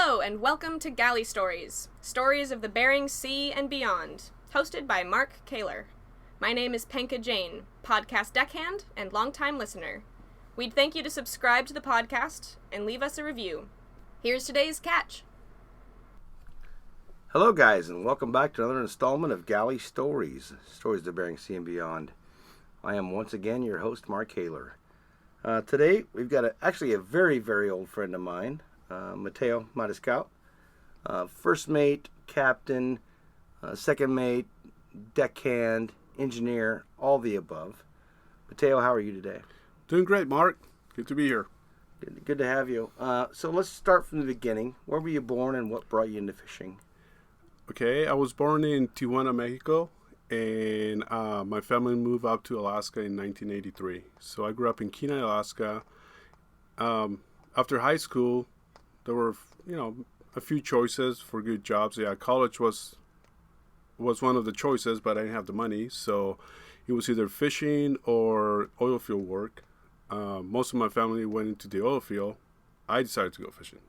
Hello, and welcome to Galley Stories, stories of the Bering Sea and beyond, hosted by Mark Kaler. My name is Penka Jane, podcast deckhand and longtime listener. We'd thank you to subscribe to the podcast and leave us a review. Here's today's catch. Hello guys, and welcome back to another installment of Galley Stories, stories of the Bering Sea and beyond. I am once again your host, Mark Kaler. Today, we've got actually a very, very old friend of mine, Mateo Mariscial, first mate, captain, second mate, deckhand, engineer, all the above. Mateo, how are you today? Doing great, Mark. Good to be here. Good to have you. So let's start from the beginning. Where were you born and what brought you into fishing? Okay, I was born in Tijuana, Mexico, and my family moved up to Alaska in 1983. So I grew up in Kenai, Alaska. After high school, there were, a few choices for good jobs. Yeah, college was one of the choices, but I didn't have the money, so it was either fishing or oil field work. Most of my family went into the oil field. I decided to go fishing,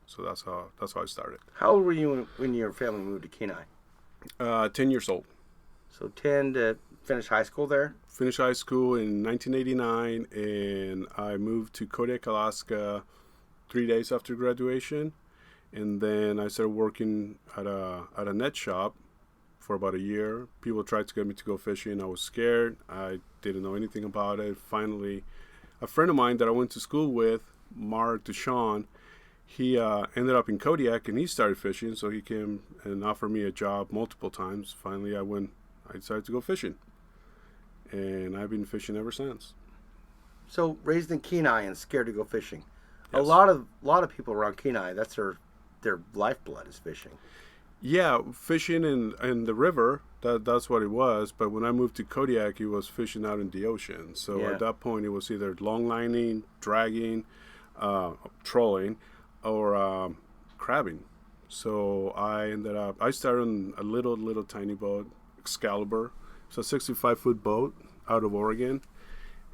so that's how I started. How old were you when your family moved to Kenai? 10 years old. So 10 to finish high school there? Finished high school in 1989, and I moved to Kodiak, Alaska 3 days after graduation. And then I started working at a net shop for about a year. People tried to get me to go fishing. I was scared. I didn't know anything about it. Finally, a friend of mine that I went to school with, Mark Deshawn, he ended up in Kodiak, and he started fishing. So he came and offered me a job multiple times. Finally, I decided to go fishing. And I've been fishing ever since. So raised in Kenai and scared to go fishing. Yes. A lot of people around Kenai, that's their lifeblood is fishing. Yeah, fishing in the river, that's what it was. But when I moved to Kodiak, it was fishing out in the ocean. So At that point, it was either long lining, dragging, trolling, or crabbing. So I started on a little tiny boat, Excalibur. It's a 65-foot boat out of Oregon.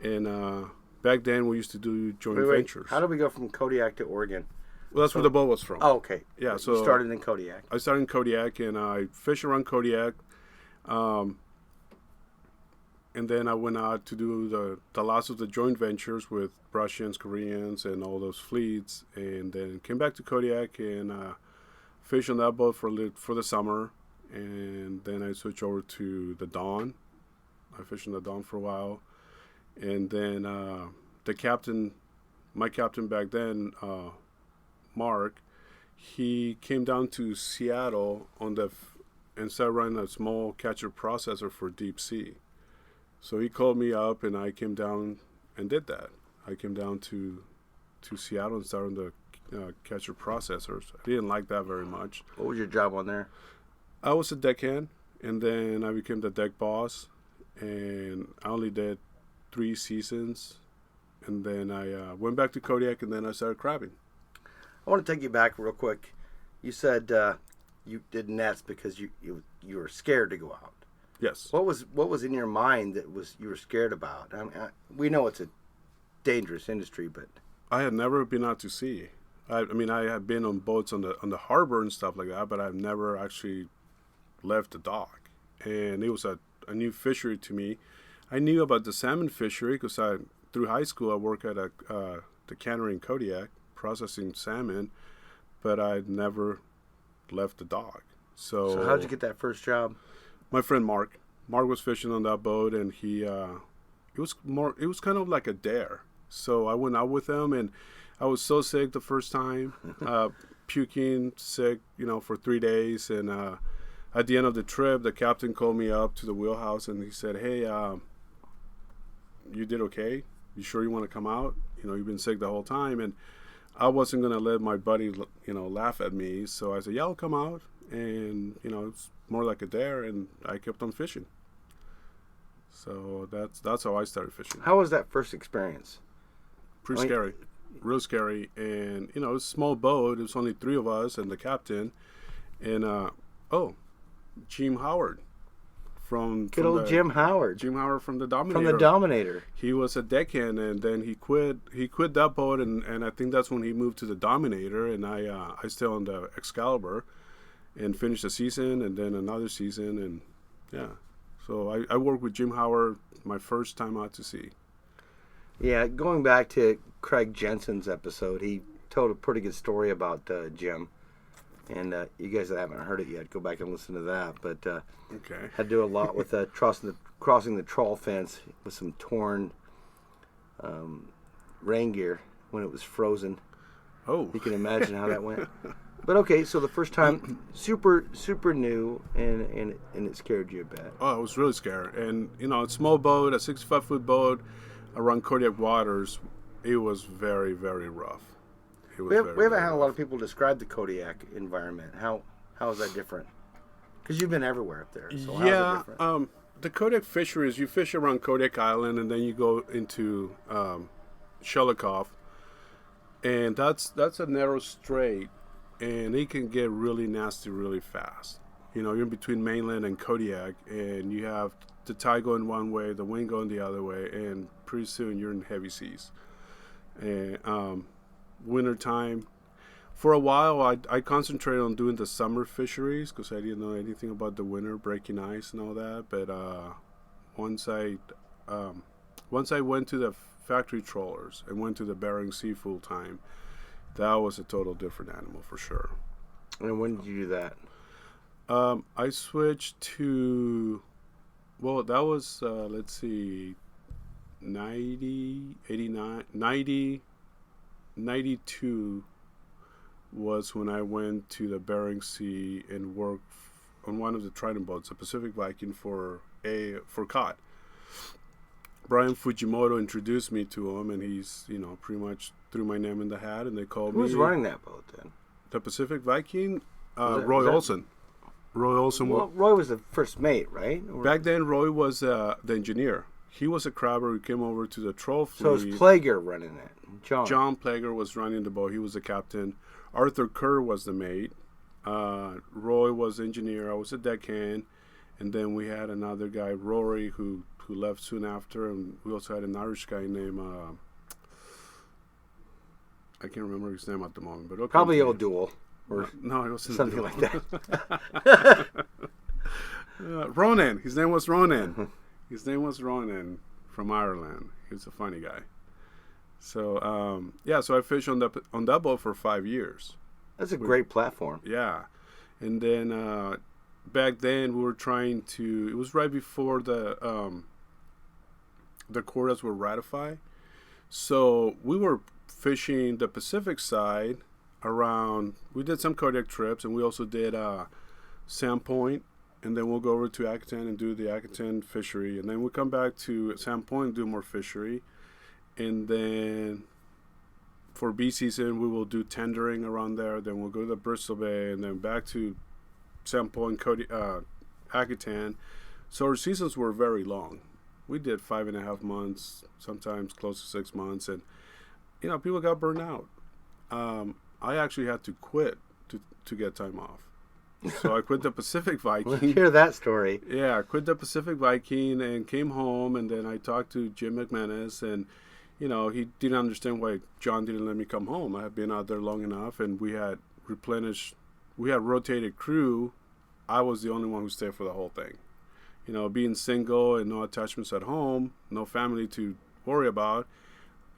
And back then, we used to do joint ventures. How did we go from Kodiak to Oregon? Well, that's where the boat was from. Oh, okay. Yeah, so you started in Kodiak. I started in Kodiak, and I fished around Kodiak. And then I went out to do the last of the joint ventures with Russians, Koreans, and all those fleets. And then came back to Kodiak and fished on that boat for the summer. And then I switched over to the Dawn. I fished on the Dawn for a while. And then my captain back then, Mark, he came down to Seattle and started running a small catcher processor for deep sea. So he called me up, and I came down and did that. I came down to Seattle and started on the catcher processors. I didn't like that very much. What was your job on there? I was a deckhand, and then I became the deck boss, and I only did 3 seasons, and then I went back to Kodiak, and then I started crabbing. I want to take you back real quick. You said you did nets because you were scared to go out. Yes. What was in your mind that you were scared about? I mean, we know it's a dangerous industry, but I had never been out to sea. I had been on boats on the harbor and stuff like that, but I've never actually left the dock. And it was a new fishery to me. I knew about the salmon fishery because through high school I worked at the cannery in Kodiak processing salmon, but I'd never left the dock. So how'd you get that first job? My friend Mark was fishing on that boat, and it was kind of like a dare. So I went out with him, and I was so sick the first time, puking sick, for 3 days. And at the end of the trip, the captain called me up to the wheelhouse, and he said, "Hey, you did okay? You sure you want to come out? You've been sick the whole time." And I wasn't going to let my buddy, laugh at me. So I said, "Yeah, I'll come out." And, it's more like a dare, and I kept on fishing. So that's how I started fishing. How was that first experience? Pretty scary. Real scary. And, it was a small boat. It was only 3 of us and the captain. And, Jim Howard, Good old Jim Howard. Jim Howard from the Dominator. From the Dominator. He was a deckhand, and then he quit that boat, and I think that's when he moved to the Dominator, and I stayed on the Excalibur and finished the season, and then another season, and yeah. So I worked with Jim Howard my first time out to sea. Yeah, going back to Craig Jensen's episode, he told a pretty good story about Jim. And you guys that haven't heard it yet, go back and listen to that. But Okay. had to do a lot with crossing the trawl fence with some torn rain gear when it was frozen. Oh. You can imagine how that went. But okay, so the first time, super new, and it scared you a bit. Oh, I was really scared. And, a small boat, a 65-foot boat around Kodiak waters, it was very, very rough. We haven't had a lot of people describe the Kodiak environment. How is that different? Because you've been everywhere up there. So how's it different? The Kodiak fisheries, you fish around Kodiak Island, and then you go into Shelikof, and that's a narrow strait, and it can get really nasty really fast. You're in between mainland and Kodiak, and you have the tide going one way, the wind going the other way, and pretty soon you're in heavy seas. And winter time, for a while I concentrated on doing the summer fisheries because I didn't know anything about the winter, breaking ice and all that. But once I went to the factory trawlers and went to the Bering Sea full time, that was a total different animal for sure. And when did you do that? I switched to, well, that was 92 was when I went to the Bering Sea and worked on one of the Trident boats, a Pacific Viking for cod. Brian Fujimoto introduced me to him, and he's pretty much threw my name in the hat, and they called me. Who was running that boat then? The Pacific Viking, Roy Olson. Roy Olson. Well, Roy was the first mate, right? Back then, Roy was the engineer. He was a crabber who came over to the troll fleet. So it was Plager running it. John Plager was running the boat. He was the captain. Arthur Kerr was the mate. Roy was the engineer. I was a deckhand. And then we had another guy, Rory, who left soon after. And we also had an Irish guy named, I can't remember his name at the moment. But okay. Probably O'Doul. Or no, it wasn't something O'Doul. like that. Ronan. His name was Ronan. His name was Ronan from Ireland. He was a funny guy. So so I fished on that boat for 5 years. That's a great platform. Yeah, and then back then we were trying to. It was right before the quotas were ratified, so we were fishing the Pacific side around. We did some Kodiak trips, and we also did Sandpoint. And then we'll go over to Akitan and do the Akitan fishery. And then we'll come back to Sandpoint and do more fishery. And then for bee season, we will do tendering around there. Then we'll go to the Bristol Bay and then back to Sandpoint, Akitan. So our seasons were very long. We did 5.5 months, sometimes close to 6 months. And, people got burned out. I actually had to quit to get time off. So I quit the Pacific Viking. Let's hear that story. Yeah, I quit the Pacific Viking and came home, and then I talked to Jim McManus, and he didn't understand why John didn't let me come home. I had been out there long enough, and we had rotated crew. I was the only one who stayed for the whole thing. Being single and no attachments at home, no family to worry about,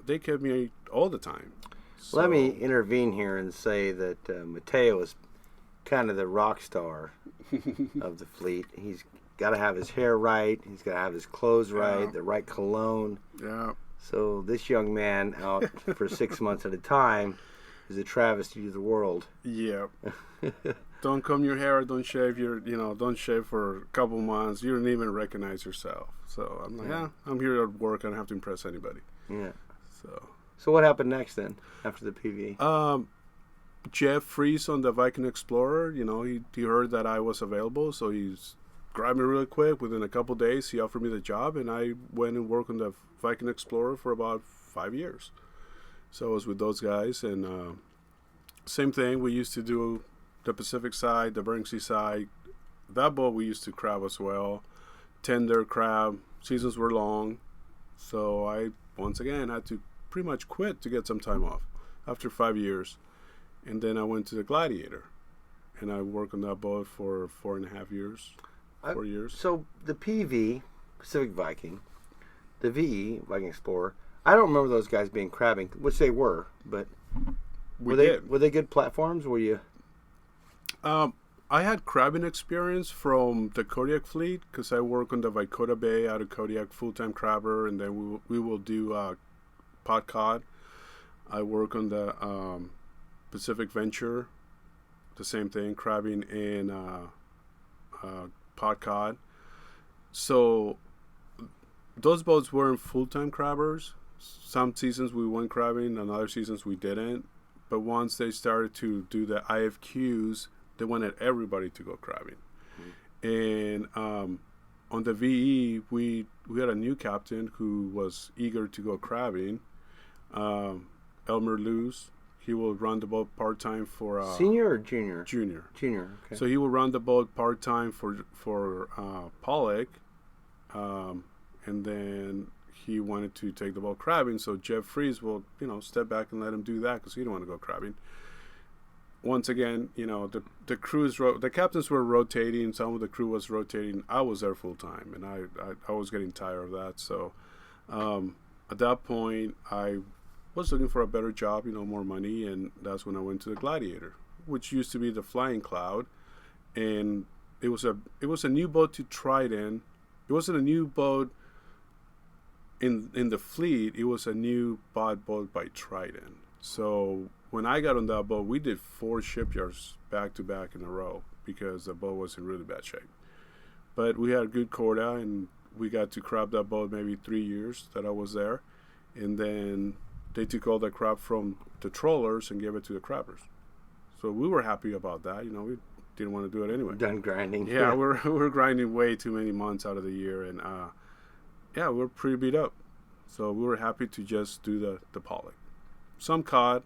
they kept me all the time. So, let me intervene here and say that Mateo is kind of the rock star of the fleet. He's got to have his hair right. He's got to have his clothes right, the right cologne. Yeah. So this young man out for 6 months at a time is a travesty to the world. Yeah. Don't comb your hair. Don't shave don't shave for a couple months. You don't even recognize yourself. So I'm like, I'm here at work. I don't have to impress anybody. Yeah. So what happened next then after the PV? Jeff Fries on the Viking Explorer, he heard that I was available, so he's grabbed me really quick. Within a couple days, he offered me the job, and I went and worked on the Viking Explorer for about 5 years. So I was with those guys, and same thing. We used to do the Pacific side, the Bering Sea side. That boat we used to crab as well. tender crab. Seasons were long, so I once again had to pretty much quit to get some time off after 5 years. And then I went to the Gladiator, and I worked on that boat for 4.5 years, 4 years. So the PV, Pacific Viking, the VE, Viking Explorer, I don't remember those guys being crabbing, which they were, but were they good platforms? Were you? I had crabbing experience from the Kodiak fleet because I work on the Vicota Bay out of Kodiak, full-time crabber, and then we will do pot cod. I work on the Pacific Venture, the same thing, crabbing and pot cod. So those boats weren't full-time crabbers. Some seasons we went crabbing, and other seasons we didn't. But once they started to do the IFQs, they wanted everybody to go crabbing. And on the VE, we had a new captain who was eager to go crabbing, Elmer Luz. He will run the boat part-time for... Senior or junior? Junior. Junior, okay. So he will run the boat part-time for Pollock, and then he wanted to take the boat crabbing, so Jeff Fries will, step back and let him do that because he didn't want to go crabbing. Once again, the crews, the captains were rotating, some of the crew was rotating. I was there full-time, and I was getting tired of that. So at that point, I was looking for a better job, more money, and that's when I went to the Gladiator, which used to be the Flying Cloud, and it was a new boat to Trident. It wasn't a new boat in the fleet. It was a new boat by Trident. So when I got on that boat, we did 4 shipyards back to back in a row because the boat was in really bad shape. But we had a good quota, and we got to crab that boat maybe 3 years that I was there, and then they took all the crab from the trawlers and gave it to the crabbers. So we were happy about that. We didn't want to do it anyway. Done grinding. Yeah, we're grinding way too many months out of the year, and we were pretty beat up. So we were happy to just do the Pollock. Some cod,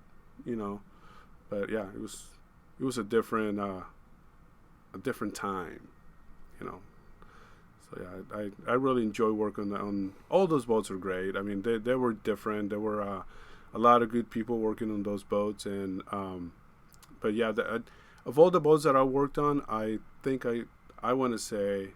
but yeah, it was a different time, So yeah, I really enjoy working on all those boats. Are great. I mean, they were different. There were a lot of good people working on those boats, and but yeah, of all the boats that I worked on, I think I want to say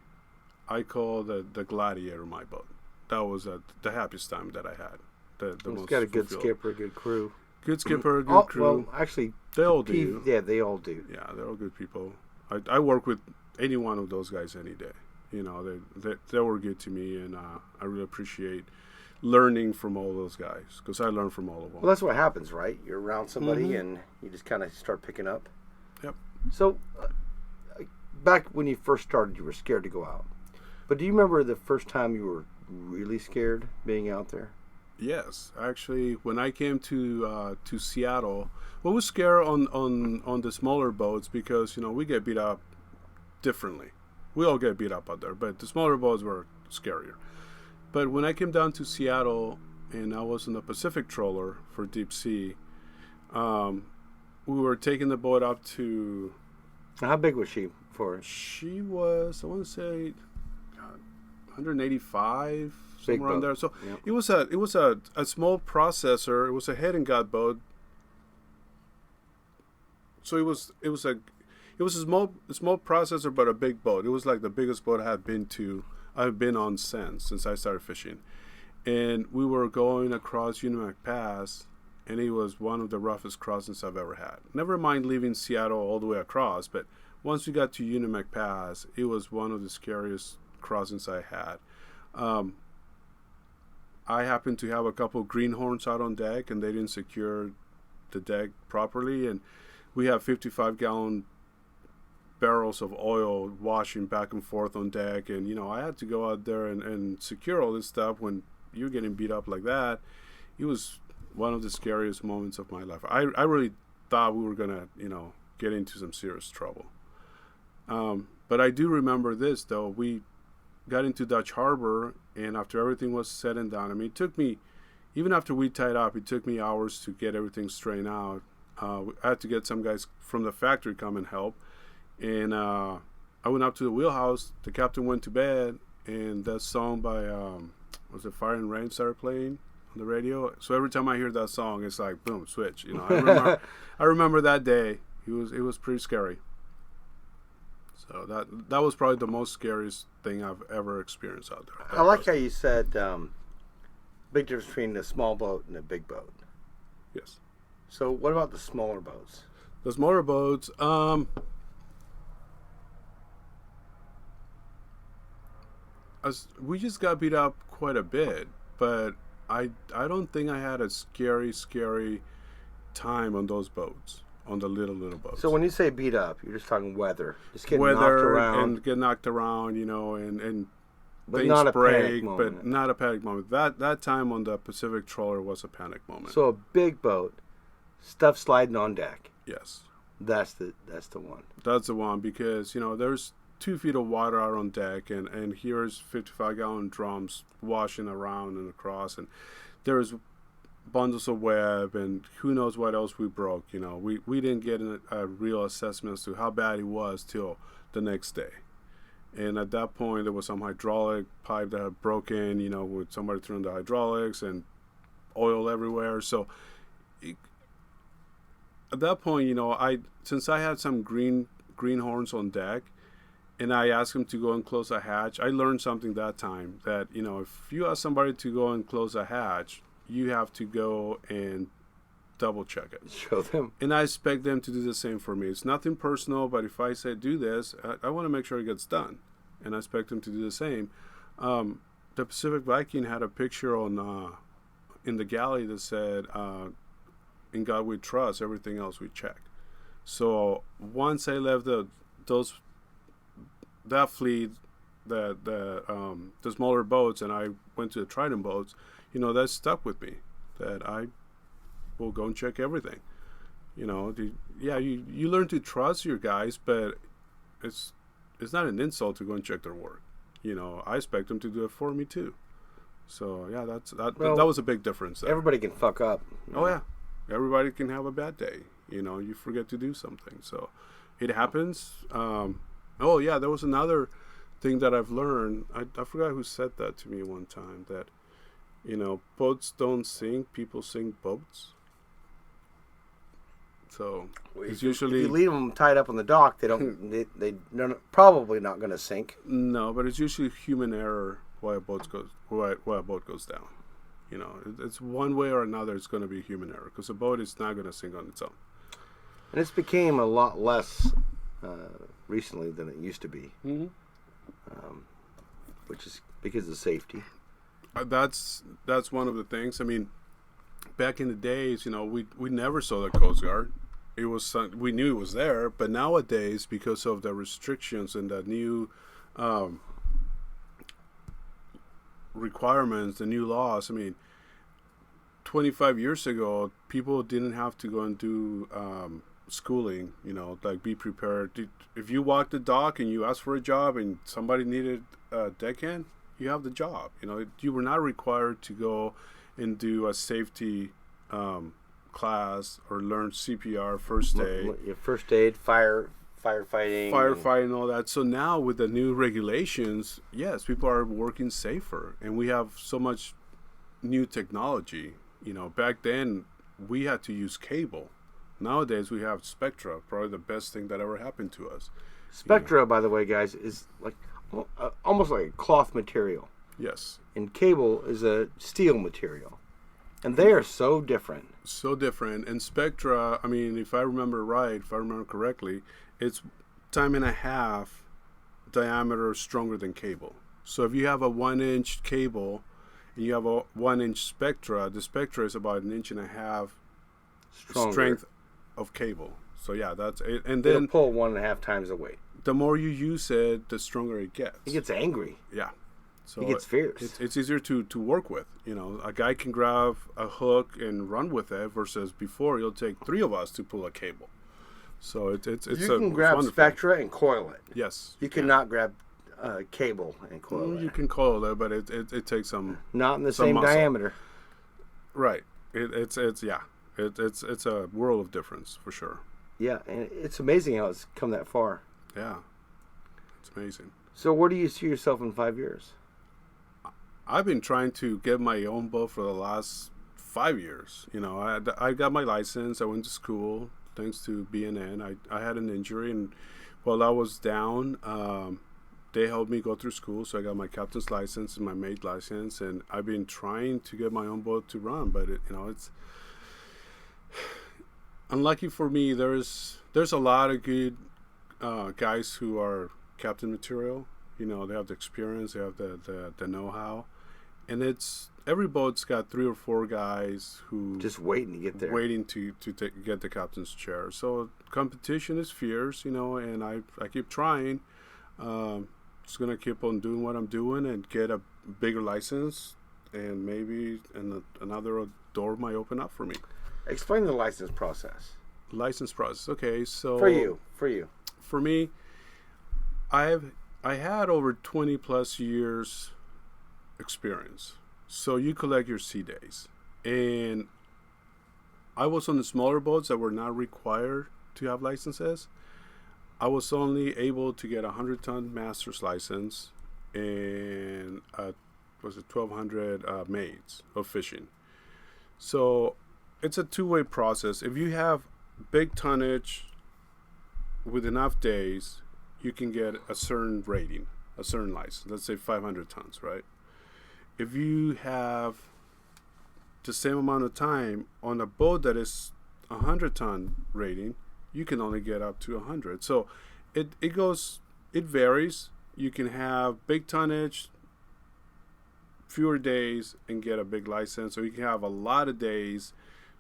I call the Gladiator my boat. That was the happiest time that I had. The It's most got a good fulfilled. skipper, a good crew. Good skipper, good crew. Well, actually, They all do. Yeah, they all do. Yeah, they're all good people. I work with any one of those guys any day. They were good to me, and I really appreciate learning from all those guys because I learned from all of them. Well, that's what happens, right? You're around somebody, and you just kind of start picking up. Yep. So, back when you first started, you were scared to go out. But do you remember the first time you were really scared being out there? Yes, actually, when I came to Seattle, I was scared on the smaller boats because we get beat up differently. We all get beat up out there, but the smaller boats were scarier. But when I came down to Seattle and I was on the Pacific trawler for deep sea, we were taking the boat up to. How big was she for? She was, I want to say, 185. Big Somewhere around boat. there. So Yep. it was a small processor. It was a head and gut boat. So it was a small processor, but a big boat. It was like the biggest boat I've been on since I started fishing. And we were going across Unimac Pass, and it was one of the roughest crossings I've ever had. Never mind leaving Seattle all the way across, but once we got to Unimac Pass, it was one of the scariest crossings I had. I happened to have a couple of greenhorns out on deck, and they didn't secure the deck properly, and we have 55-gallon barrels of oil washing back and forth on deck, and I had to go out there and secure all this stuff. When you're getting beat up like that, it was one of the scariest moments of my life. I really thought we were gonna get into some serious trouble, but I do remember this though. We got into Dutch Harbor, and after everything was said and done, I mean, it took me, even after we tied up, it took me hours to get everything straightened out. I had to get some guys from the factory come and help, and I went up to the wheelhouse. The captain went to bed, and that song by was it Fire and Rain started playing on the radio. So every time I hear that song, it's like boom, switch. You know, I remember that day. It was pretty scary. So that was probably the most scariest thing I've ever experienced out there. I like how you said big difference between a small boat and a big boat. Yes. So what about the smaller boats? The smaller boats, we just got beat up quite a bit, but I don't think I had a scary time on those boats, on the little boats. So when you say beat up, you're just talking weather, just getting knocked Weather around, and get knocked around, you know, and but things not a break, panic moment. but not a panic moment. That time on the Pacific trawler was a panic moment. So a big boat, stuff sliding on deck. Yes. That's the one. That's the one, because, you know, there's 2 feet of water out on deck, and here's 55-gallon drums washing around and across, and there's bundles of web, and who knows what else we broke. You know, we didn't get a real assessment as to how bad it was till the next day. And at that point, there was some hydraulic pipe that had broken, you know, with somebody throwing the hydraulics and oil everywhere. So at that point, you know, since I had some greenhorns on deck, and I asked him to go and close a hatch, I learned something that time, that, you know, if you ask somebody to go and close a hatch, you have to go and double check it. Show them. And I expect them to do the same for me. It's nothing personal, but if I say do this, I want to make sure it gets done. And I expect them to do the same. The Pacific Viking had a picture on in the galley that said, in God we trust, everything else we check. So once I left that fleet, the smaller boats, and I went to the Trident boats, you know, that stuck with me, that I will go and check everything. You know, you learn to trust your guys, but it's not an insult to go and check their work. You know, I expect them to do it for me too. So yeah, that was a big difference there. Everybody can fuck up. Oh yeah, everybody can have a bad day. You know, you forget to do something, so it happens. Oh yeah, there was another thing that I've learned. I forgot who said that to me one time, that, you know, boats don't sink, people sink boats. So it's usually, if you leave them tied up on the dock, they're probably not going to sink. No, but it's usually human error why a boat goes down. You know, it's one way or another. It's going to be human error, because a boat is not going to sink on its own. And it's became a lot less recently than it used to be, which is because of safety. That's one of the things. I mean, back in the days, you know, we never saw the Coast Guard. It was we knew it was there, but nowadays, because of the restrictions and the new requirements, the new laws, I mean, 25 years ago, people didn't have to go and do schooling, you know, like be prepared. If you walked the dock and you asked for a job and somebody needed a deckhand, you have the job. You know, you were not required to go and do a safety class or learn CPR, first aid, firefighting, and all that. So now with the new regulations, yes, people are working safer, and we have so much new technology. You know, back then we had to use cable. Nowadays we have Spectra, probably the best thing that ever happened to us. Spectra, by the way, guys, is like almost like a cloth material. Yes. And cable is a steel material. And they are so different. So different. And Spectra, I mean, if I remember correctly, it's 1.5 diameter stronger than cable. So if you have a 1-inch cable and you have a 1-inch Spectra, the Spectra is about 1.5 inches strength of cable. So yeah, that's it. And then it'll pull 1.5 times the weight. The more you use it, the stronger it gets. It gets angry. Yeah. So it gets fierce. It's easier to work with. You know, a guy can grab a hook and run with it, versus before it'll take 3 of us to pull a cable. So it's you can grab Spectra and coil it. Yes. You cannot grab cable and coil it. You can coil it, but it takes some. Not in the same muscle. diameter. Right. It's a world of difference for sure. Yeah, and it's amazing how it's come that far. Yeah, it's amazing. So where do you see yourself in 5 years? I've been trying to get my own boat for the last 5 years. I got my license. I went to school thanks to BNN. I had an injury, and while I was down, they helped me go through school. So I got my captain's license and my mate license, and I've been trying to get my own boat to run. But it's unlucky for me. There's a lot of good guys who are captain material. They have the experience, they have the know-how, and every boat's got 3 or 4 guys who just waiting to get there, waiting to get the captain's chair. So competition is fierce, and I keep trying. Just gonna keep on doing what I'm doing and get a bigger license, and maybe another door might open up for me. Explain the license process. License process. Okay, so for you, for me, I had over 20 plus years experience. So you collect your sea days. And I was on the smaller boats that were not required to have licenses. I was only able to get a 100-ton master's license and 1,200 maids of fishing. So it's a two-way process. If you have big tonnage with enough days, you can get a certain rating, a certain license. Let's say 500 tons, right? If you have the same amount of time on a boat that is 100-ton rating, you can only get up to 100. So it varies. You can have big tonnage, fewer days, and get a big license. Or you can have a lot of days,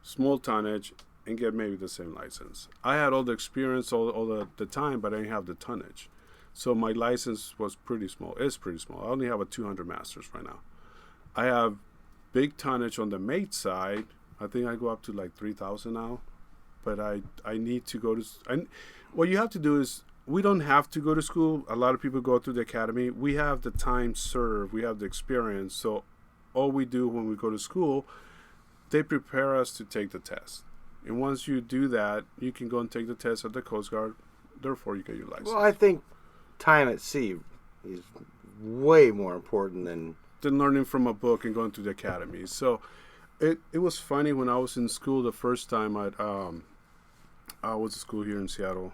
small tonnage, and get maybe the same license. I had all the experience all the time, but I didn't have the tonnage. So my license was pretty small. It's pretty small. I only have a 200 masters right now. I have big tonnage on the mate side. I think I go up to like 3,000 now. But I need to go to... what you have to do is, we don't have to go to school. A lot of people go through the academy. We have the time served. We have the experience. So all we do when we go to school, they prepare us to take the test. And once you do that, you can go and take the test at the Coast Guard. Therefore, you get your license. Well, I think time at sea is way more important than learning from a book and going to the academy. So it was funny when I was in school the first time. I was at school here in Seattle,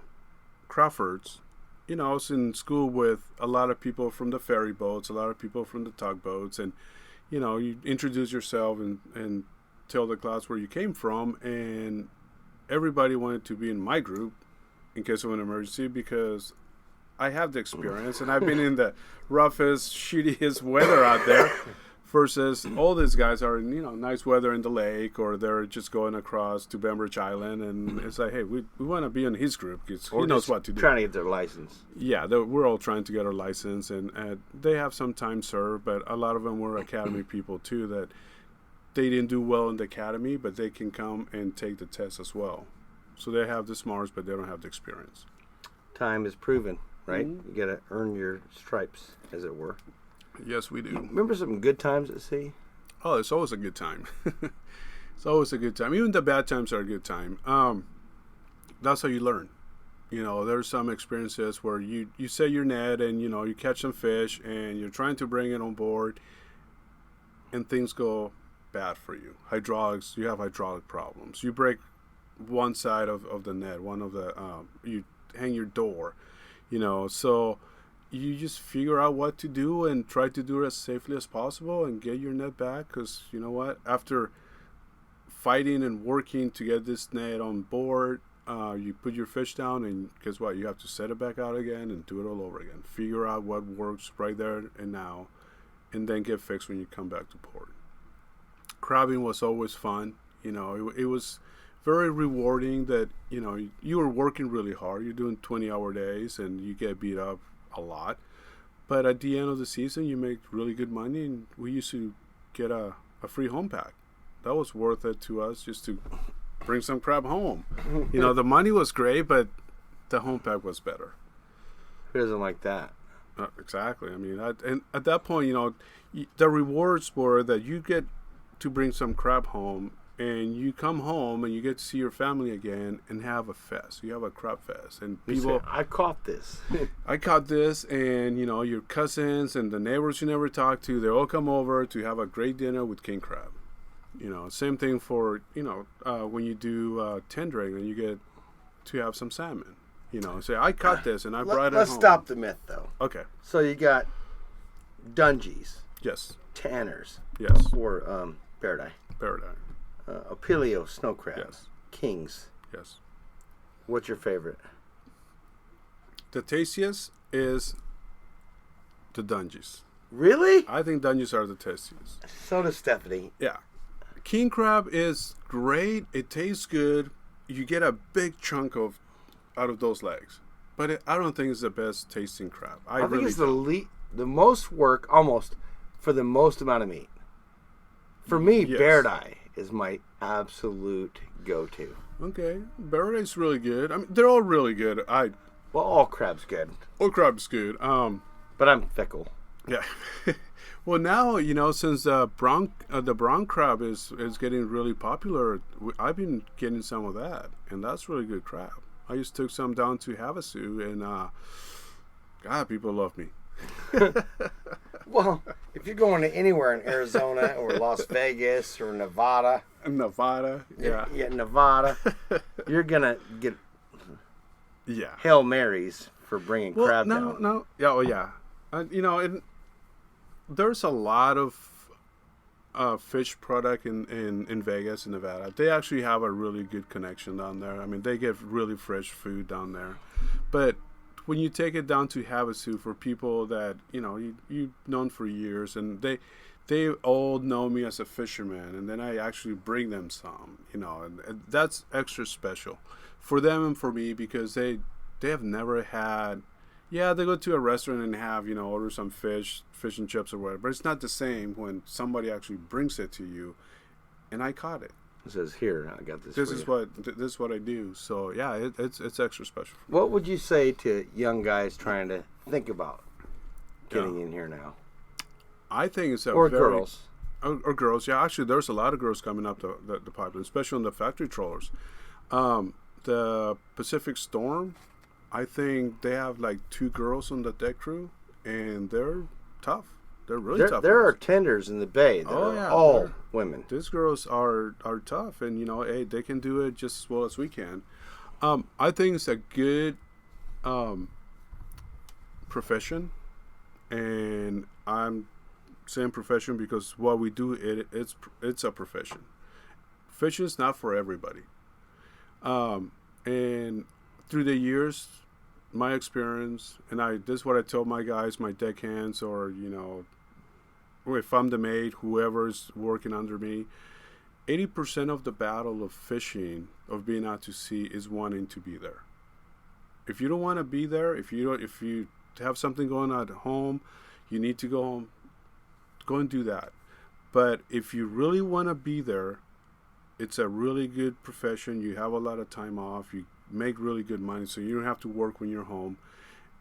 Crawford's. I was in school with a lot of people from the ferry boats, a lot of people from the tugboats, and you introduce yourself and tell the class where you came from, and everybody wanted to be in my group in case of an emergency because I have the experience and I've been in the roughest, shittiest weather out there versus all these guys are in, nice weather in the lake, or they're just going across to Bainbridge Island, and it's like, hey, we want to be in his group because he knows what to do. Trying to get their license. Yeah, we're all trying to get our license, and they have some time served, but a lot of them were academy people too that they didn't do well in the academy, but they can come and take the test as well. So they have the smarts, but they don't have the experience. Time is proven, right? Mm-hmm. You got to earn your stripes, as it were. Yes, we do. Remember some good times at sea? Oh, it's always a good time. It's always a good time. Even the bad times are a good time. That's how you learn. There's some experiences where you set your net and, you catch some fish and you're trying to bring it on board and things go bad for you. You have hydraulic problems. You break one side of the net, one of the, you hang your door, so you just figure out what to do and try to do it as safely as possible and get your net back, because you know what, after fighting and working to get this net on board, you put your fish down and guess what, you have to set it back out again and do it all over again. Figure out what works right there and now, and then get fixed when you come back to port. Crabbing was always fun. It was very rewarding that you were working really hard. You're doing 20-hour days and you get beat up a lot, but at the end of the season you make really good money, and we used to get a free home pack. That was worth it to us, just to bring some crab home. The money was great, but the home pack was better. Who doesn't like that? Exactly. I mean, and at that point, the rewards were that you get to bring some crab home and you come home and you get to see your family again and have a fest. You have a crab fest, and people. I caught this. I caught this, and your cousins and the neighbors you never talked to, they all come over to have a great dinner with king crab. Same thing for when you do tendering and you get to have some salmon. Say I caught this and I brought it home. Let's stop the myth though. Okay. So you got Dungies. Yes. Tanners. Yes. Or Paradise. Paradise. Opilio snow crab. Yes. Kings. Yes. What's your favorite? The tastiest is the Dungies. Really? I think Dungies are the tastiest. So does Stephanie. Yeah. King crab is great. It tastes good. You get a big chunk out of those legs. But I don't think it's the best tasting crab. I think it's the most work almost for the most amount of meat. For me, Yes. Paradise is my absolute go-to. Okay. Paradise is really good. I mean, they're all really good. Well, all crab's good, All crab's good. but I'm fickle. Yeah. Well, now since the brown crab is getting really popular, I've been getting some of that, and that's really good crab. I just took some down to Havasu, and God, people love me. Well, if you're going to anywhere in Arizona or Las Vegas or Nevada, Yeah. Nevada, you're gonna get Yeah. Hail Marys for bringing crab down. No. Yeah. Oh, yeah. There's a lot of fish product in Vegas and Nevada. They actually have a really good connection down there. I mean, they get really fresh food down there. But when you take it down to Havasu for people that you've known for years, and they all know me as a fisherman, and then I actually bring them some, and that's extra special for them and for me, because they have never had. Yeah, they go to a restaurant and have, order some fish and chips or whatever. But it's not the same when somebody actually brings it to you, and I caught it. It says here, I got this. This is what I do. So yeah, it's extra special. What would you say to young guys trying to think about getting in here now? I think it's girls. Or girls. Yeah, actually, there's a lot of girls coming up the pipeline, especially on the factory trawlers. The Pacific Storm. I think they have like 2 girls on the deck crew, and they're tough. They're really tough. There are tenders in the bay that are all women. These girls are tough, and hey, they can do it just as well as we can. I think it's a good profession, and I'm saying profession because what we do it's a profession. Fishing is not for everybody, and through the years, my experience, and this is what I tell my guys, my deckhands, or if I'm the mate, whoever's working under me, 80% of the battle of fishing, of being out to sea, is wanting to be there. If you don't want to be there, if you have something going on at home, you need to go home, go and do that. But if you really want to be there, it's a really good profession. You have a lot of time off. You make really good money, so you don't have to work when you're home.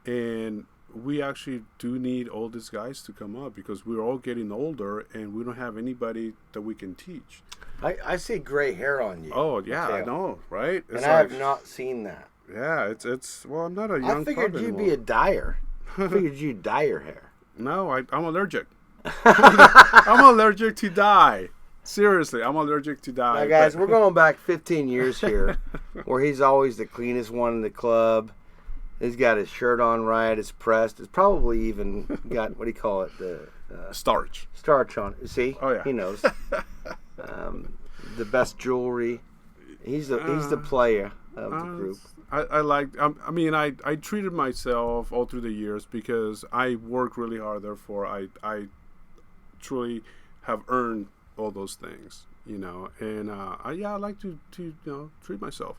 And we actually do need all these guys to come up, because we're all getting older and we don't have anybody that we can teach. I see gray hair on you. Oh yeah, Mateo. I know, right? And I have not seen that. Yeah, it's well, I'm not a young. I figured you'd be a dyer. I figured you'd dye your hair. No, I'm allergic. I'm allergic to dye. Seriously, I'm allergic to dye. Now, guys, we're going back 15 years here, where he's always the cleanest one in the club. He's got his shirt on right. It's pressed. It's probably even got, what do you call it? The starch. Starch on it. See? Oh, yeah. He knows. The best jewelry. He's the player of the group. I treated myself all through the years because I work really hard. Therefore, I truly have earned all those things, and I like to treat myself.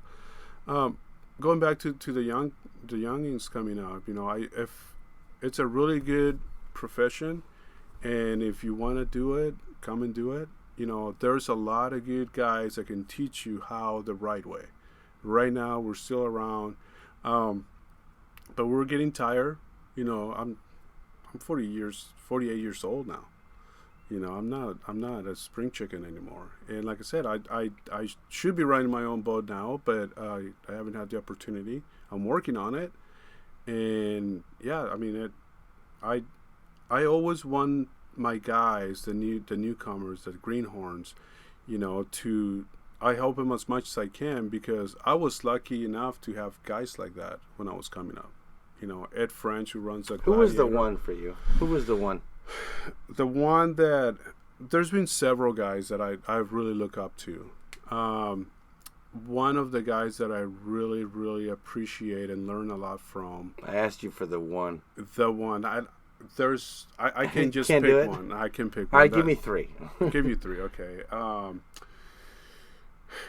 Going back to the youngins coming up, if it's a really good profession, and if you want to do it, come and do it. There's a lot of good guys that can teach you how the right way. Right now, we're still around, but we're getting tired. I'm 48 years old now. I'm not a spring chicken anymore. And like I said, I should be riding my own boat now, but I haven't had the opportunity. I'm working on it, and yeah, I mean I always want my guys, the newcomers, the greenhorns, I help them as much as I can, because I was lucky enough to have guys like that when I was coming up. Ed French, who runs the Who was the one for you? Who was the one? The one that, there's been several guys that I really look up to. One of the guys that I really, really appreciate and learn a lot from. I asked you for the one. The one. I can just Can't pick one. I can pick one. All right, give me three. Give you three, okay.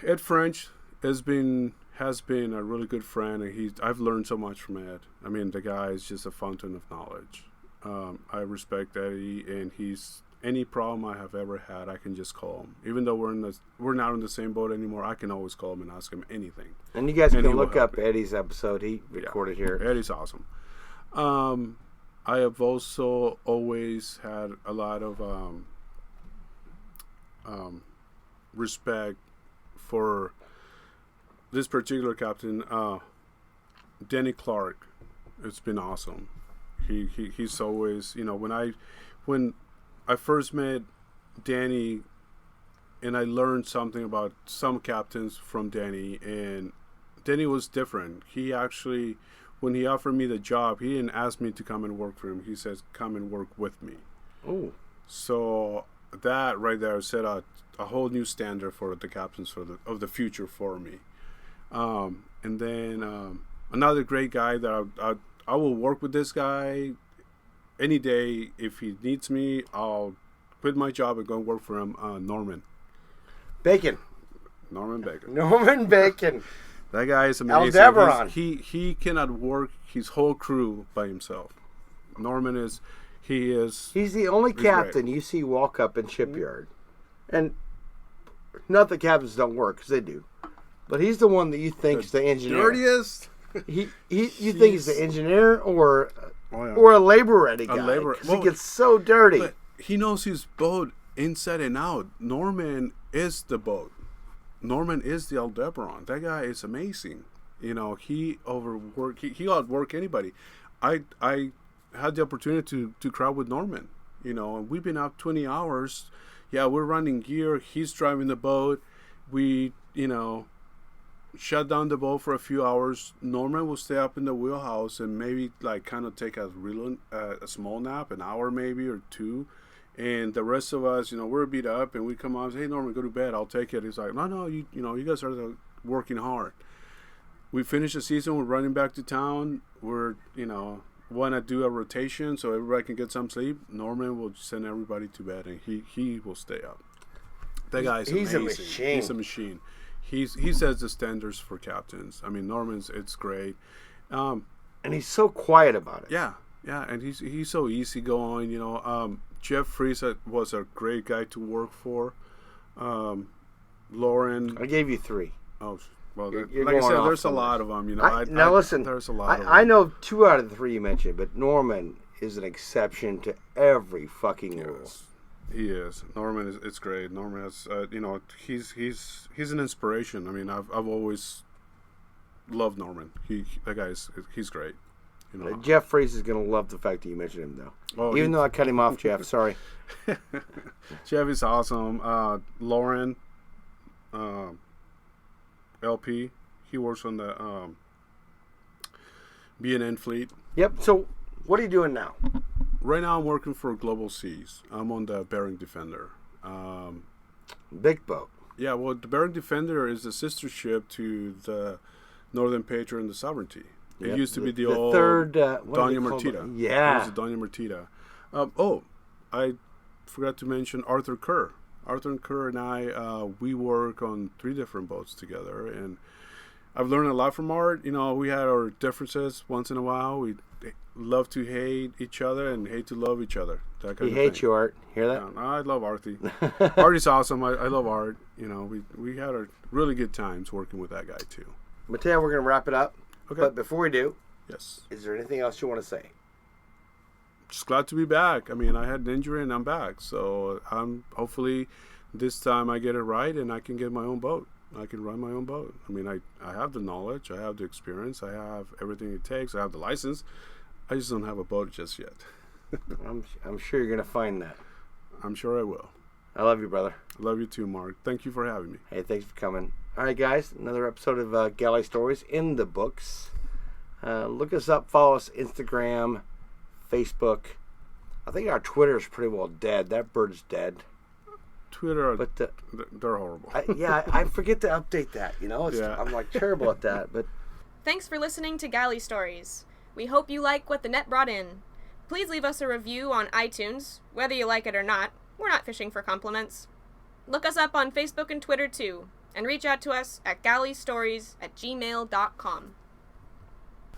Ed French has been a really good friend, and I've learned so much from Ed. I mean, the guy is just a fountain of knowledge. I respect Eddie, and any problem I have ever had, I can just call him. Even though we're not in the same boat anymore, I can always call him and ask him anything. And you guys can look up Eddie's episode. He recorded here. Eddie's awesome. I have also always had a lot of respect for this particular captain, Denny Clark. It's been awesome. He's always, when I first met Danny, and I learned something about some captains from Danny, and Danny was different. He actually, when he offered me the job, he didn't ask me to come and work for him. He says, come and work with me. Oh. So that right there set a whole new standard for the captains of the future for me. And then another great guy that I will work with this guy any day. If he needs me, I'll quit my job and go and work for him. Norman Bacon. Norman Bacon. That guy is amazing. Aldebaran. He cannot work his whole crew by himself. Norman is. He's the only captain you see walk up in shipyard, and not that captains don't work, because they do, but he's the one that you think is the engineer. Dirtiest. You think he's the engineer or a labor-ready guy, because he gets so dirty. But he knows his boat inside and out. Norman is the boat. Norman is the Aldebaran. That guy is amazing. He outwork anybody. I had the opportunity to crowd with Norman. And we've been out 20 hours. Yeah, we're running gear. He's driving the boat. We, shut down the boat for a few hours. Norman will stay up in the wheelhouse and maybe kind of take a small nap, an hour maybe or two. And the rest of us, we're beat up, and we come on and say, hey, Norman, go to bed. I'll take it. He's like, no, you guys are working hard. We finish the season. We're running back to town. We're, want to do a rotation so everybody can get some sleep. Norman will send everybody to bed, and he will stay up. That guy's amazing. He's a machine. He sets the standards for captains. I mean, it's great. And he's so quiet about it. Yeah, and he's so easygoing. Jeff Fries was a great guy to work for. Lauren. I gave you three. Oh, well, like I said, there's a lot of them. Listen, there's a lot. I know 2 out of the 3 you mentioned, but Norman is an exception to every fucking rule. He is. Norman it's great. Norman has, he's an inspiration. I mean, I've always loved Norman. That guy he's great. Jeff Fries is gonna love the fact that you mentioned him, though. Oh, even though I cut him off, Jeff. Sorry. Jeff is awesome. Lauren, LP. He works on the B&N fleet. Yep. So, what are you doing now? Right now, I'm working for Global Seas. I'm on the Bering Defender. Big boat. Yeah, well, the Bering Defender is a sister ship to the Northern Patriot and the Sovereignty. It used to be the old third Doña Martita. Yeah. It was the Doña Martita. I forgot to mention Arthur Kerr. Arthur Kerr and I, we work on 3 different boats together, and I've learned a lot from Art. We had our differences once in a while. We love to hate each other and hate to love each other. That kind he hates you, Art. Hear that? I love Artie. Artie's awesome. I love Art. We had our really good times working with that guy too. Mateo, we're going to wrap it up. Okay. But before we do, yes, is there anything else you want to say? just glad to be back. I mean, I had an injury and I'm back. So I'm hopefully this time I get it right and I can get my own boat. I can run my own boat. I mean, I have the knowledge. I have the experience. I have everything it takes. I have the license. I just don't have a boat just yet. I'm sure you're going to find that. I'm sure I will. I love you, brother. I love you too, Mark. Thank you for having me. Hey, thanks for coming. All right, guys, another episode of Galley Stories in the books. Look us up, follow us Instagram, Facebook. I think our Twitter is pretty well dead. That bird's dead. Twitter, but they're horrible. I forget to update that. I'm like terrible at that. But thanks for listening to Galley Stories. We hope you like what the net brought in. Please leave us a review on iTunes, whether you like it or not. We're not fishing for compliments. Look us up on Facebook and Twitter too, and reach out to us at galleystories@gmail.com.